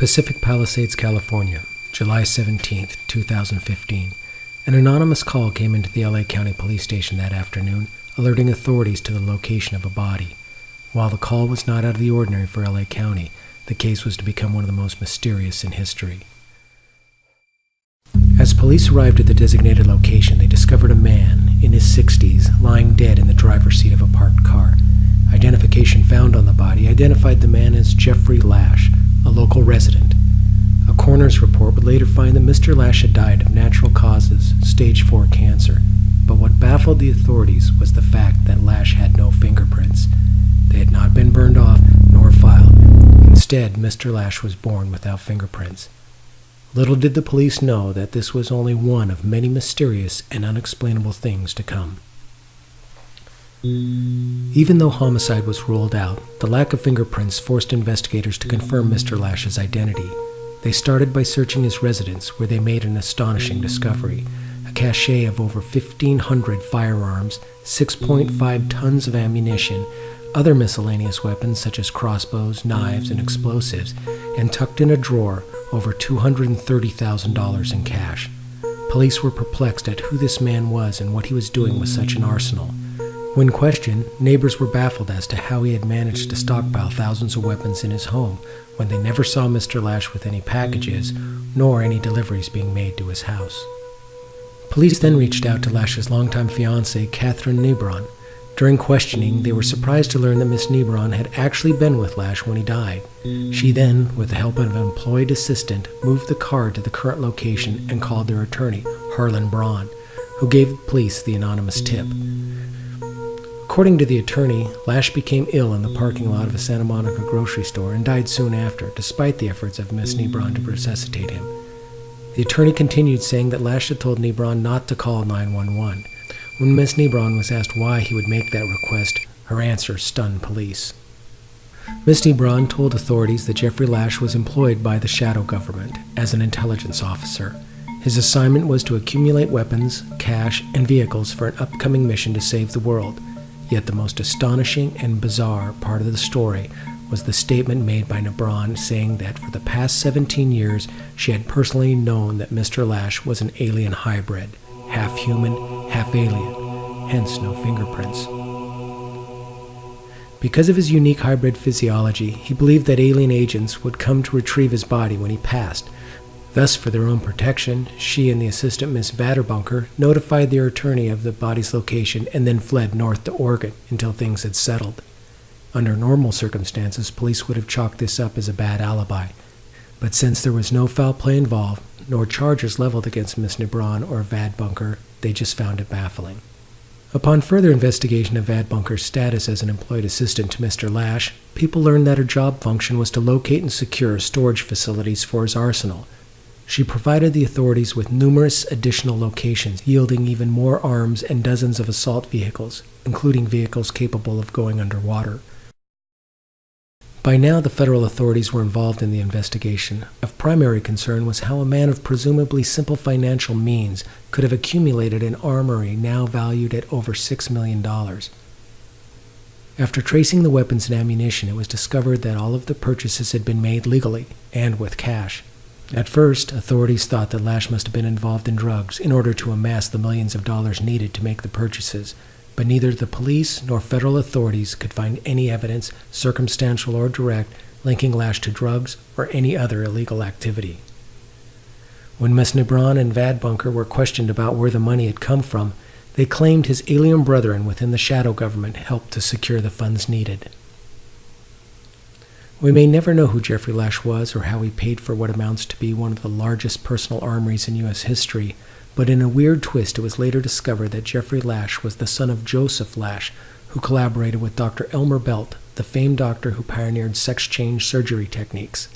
Pacific Palisades, California, July 17, 2015. An anonymous call came into the LA County Police Station that afternoon, alerting authorities to the location of a body. While the call was not out of the ordinary for LA County, the case was to become one of the most mysterious in history. As police arrived at the designated location, they discovered a man in his 60s lying dead in the driver's seat of a parked car. Identification found on the body identified the man as Jeffery Lash, a local resident. A coroner's report would later find that Mr. Lash had died of natural causes, stage 4 cancer. But what baffled the authorities was the fact that Lash had no fingerprints. They had not been burned off nor filed. Instead, Mr. Lash was born without fingerprints. Little did the police know that this was only one of many mysterious and unexplainable things to come. Even though homicide was ruled out, the lack of fingerprints forced investigators to confirm Mr. Lash's identity. They started by searching his residence, where they made an astonishing discovery: a cache of over 1,500 firearms, 6.5 tons of ammunition, other miscellaneous weapons such as crossbows, knives, and explosives, and tucked in a drawer, over $230,000 in cash. Police were perplexed at who this man was and what he was doing with such an arsenal. When questioned, neighbors were baffled as to how he had managed to stockpile thousands of weapons in his home when they never saw Mr. Lash with any packages, nor any deliveries being made to his house. Police then reached out to Lash's longtime fiancée, Catherine Nebron. During questioning, they were surprised to learn that Miss Nebron had actually been with Lash when he died. She then, with the help of an employed assistant, moved the car to the current location and called their attorney, Harlan Braun, who gave police the anonymous tip. According to the attorney, Lash became ill in the parking lot of a Santa Monica grocery store and died soon after, despite the efforts of Miss Nebron to resuscitate him. The attorney continued, saying that Lash had told Nebron not to call 911. When Miss Nebron was asked why he would make that request, her answer stunned police. Miss Nebron told authorities that Jeffery Lash was employed by the shadow government as an intelligence officer. His assignment was to accumulate weapons, cash, and vehicles for an upcoming mission to save the world. Yet the most astonishing and bizarre part of the story was the statement made by Nebron, saying that for the past 17 years she had personally known that Mr. Lash was an alien hybrid, half human, half alien, hence no fingerprints. Because of his unique hybrid physiology, he believed that alien agents would come to retrieve his body when he passed. Thus, for their own protection, she and the assistant Miss Vaderbunker notified their attorney of the body's location and then fled north to Oregon until things had settled. Under normal circumstances, police would have chalked this up as a bad alibi. But since there was no foul play involved, nor charges leveled against Miss Nebron or Vadebunker, they just found it baffling. Upon further investigation of Vadebunker's status as an employed assistant to Mr. Lash, people learned that her job function was to locate and secure storage facilities for his arsenal. She provided the authorities with numerous additional locations, yielding even more arms and dozens of assault vehicles, including vehicles capable of going underwater. By now, the federal authorities were involved in the investigation. Of primary concern was how a man of presumably simple financial means could have accumulated an armory now valued at over $6 million. After tracing the weapons and ammunition, it was discovered that all of the purchases had been made legally and with cash. At first, authorities thought that Lash must have been involved in drugs in order to amass the millions of dollars needed to make the purchases, but neither the police nor federal authorities could find any evidence, circumstantial or direct, linking Lash to drugs or any other illegal activity. When Miss Nebron and Vadebunker were questioned about where the money had come from, they claimed his alien brethren within the shadow government helped to secure the funds needed. We may never know who Jeffery Lash was or how he paid for what amounts to be one of the largest personal armories in U.S. history, but in a weird twist it was later discovered that Jeffery Lash was the son of Joseph Lash, who collaborated with Dr. Elmer Belt, the famed doctor who pioneered sex-change surgery techniques.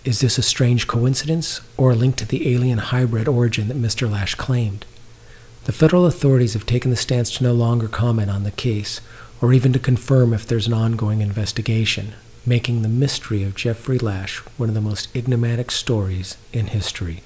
Is this a strange coincidence, or a link to the alien hybrid origin that Mr. Lash claimed? The federal authorities have taken the stance to no longer comment on the case, or even to confirm if there's an ongoing investigation, making the mystery of Jeffery Lash one of the most enigmatic stories in history.